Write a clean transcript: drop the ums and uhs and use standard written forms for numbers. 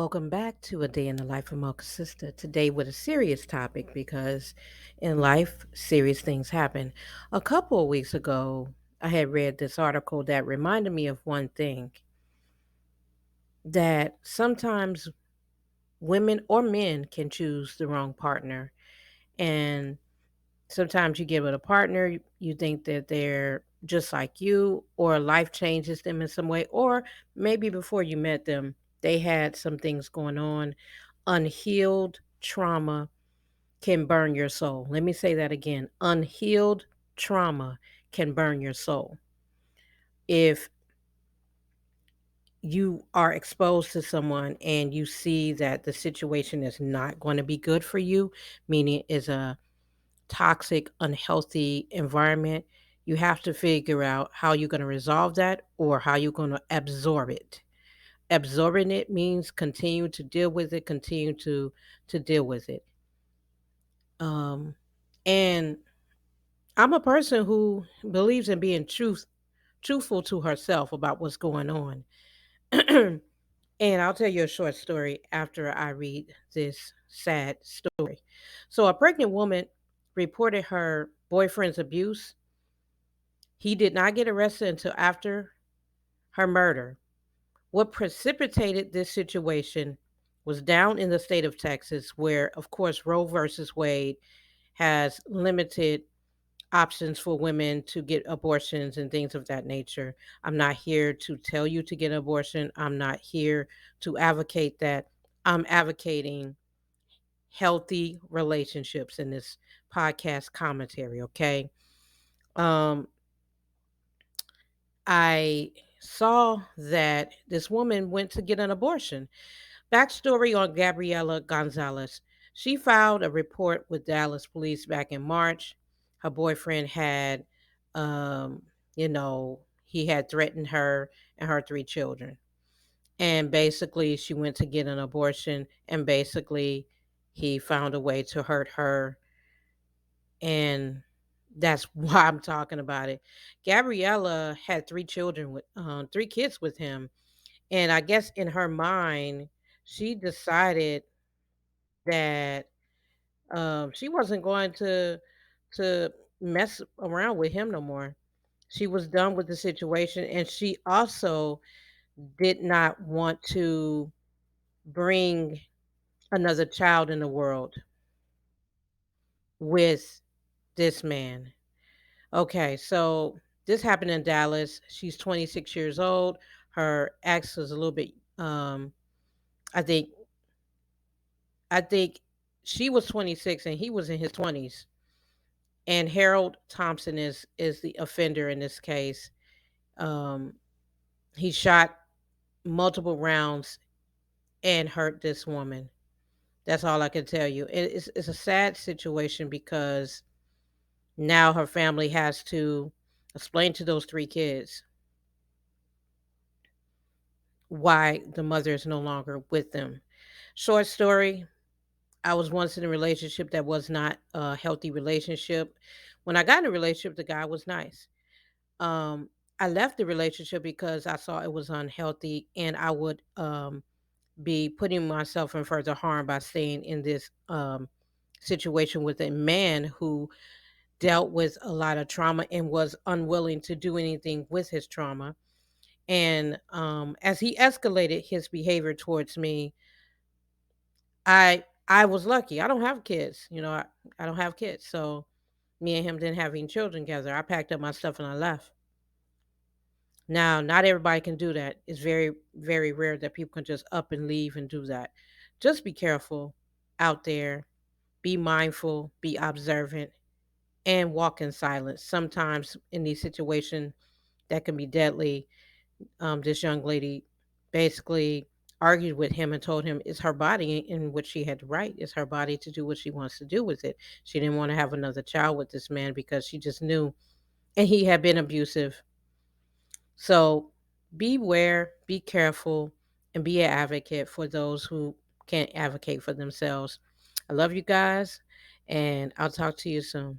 Welcome back to A Day in the Life of Mocha Sister. Today with a serious topic because in life, serious things happen. A couple of weeks ago, I had read this article that reminded me of one thing that sometimes women or men can choose the wrong partner. And sometimes you get with a partner, you think that they're just like you, or life changes them in some way, or maybe before you met them, they had some things going on. Unhealed trauma can burn your soul. Let me say that again. Unhealed trauma can burn your soul. If you are exposed to someone and you see that the situation is not going to be good for you, meaning is a toxic, unhealthy environment, you have to figure out how you're going to resolve that or how you're going to absorb it. Absorbing it means continue to deal with it, continue to deal with it. Um, and I'm a person who believes in being truthful to herself about what's going on. And I'll tell you a short story after I read this sad story. So, a pregnant woman reported her boyfriend's abuse. He did not get arrested until after her murder. What precipitated this situation was down in the state of Texas, where, of course, Roe versus Wade has limited options for women to get abortions and things of that nature. I'm not here to tell you to get an abortion. I'm not here to advocate that. I'm advocating healthy relationships in this podcast commentary, okay? Um I saw that this woman went to get an abortion. Backstory on Gabriella Gonzales. She filed a report with Dallas police back in March. Her boyfriend had, um, he had threatened her and her three children. And basically, she went to get an abortion, and basically, he found a way to hurt her. And that's why I'm talking about it. Gabriella had three children with, three kids with him. And I guess in her mind, she decided that she wasn't going to mess around with him no more. She was done with the situation, and she also did not want to bring another child in the world with this man. Okay, so this happened in Dallas. She's 26 years old. Her ex was a little bit I think I think she was 26 and he was in his 20s. And Harold Thompson is the offender in this case. Um, he shot multiple rounds and hurt this woman. That's all I can tell you. It's a sad situation because now her family has to explain to those three kids why the mother is no longer with them. Short story, I was once in a relationship that was not a healthy relationship. When I got in a relationship, the guy was nice. Um, I left the relationship because I saw it was unhealthy and I would be putting myself in further harm by staying in this situation with a man who dealt with a lot of trauma and was unwilling to do anything with his trauma. And as he escalated his behavior towards me, I was lucky. I don't have kids, I don't have kids. So me and him didn't have any children together. I packed up my stuff and I left. Now, not everybody can do that. It's very, very rare that people can just up and leave and do that. Just be careful out there. Be mindful, be observant, and walk in silence. Sometimes in these situations that can be deadly, this young lady basically argued with him and told him it's her body in which she had the right. It's her body to do what she wants to do with it. She didn't want to have another child with this man because she just knew, and he had been abusive. So beware, be careful, and be an advocate for those who can't advocate for themselves. I love you guys, and I'll talk to you soon.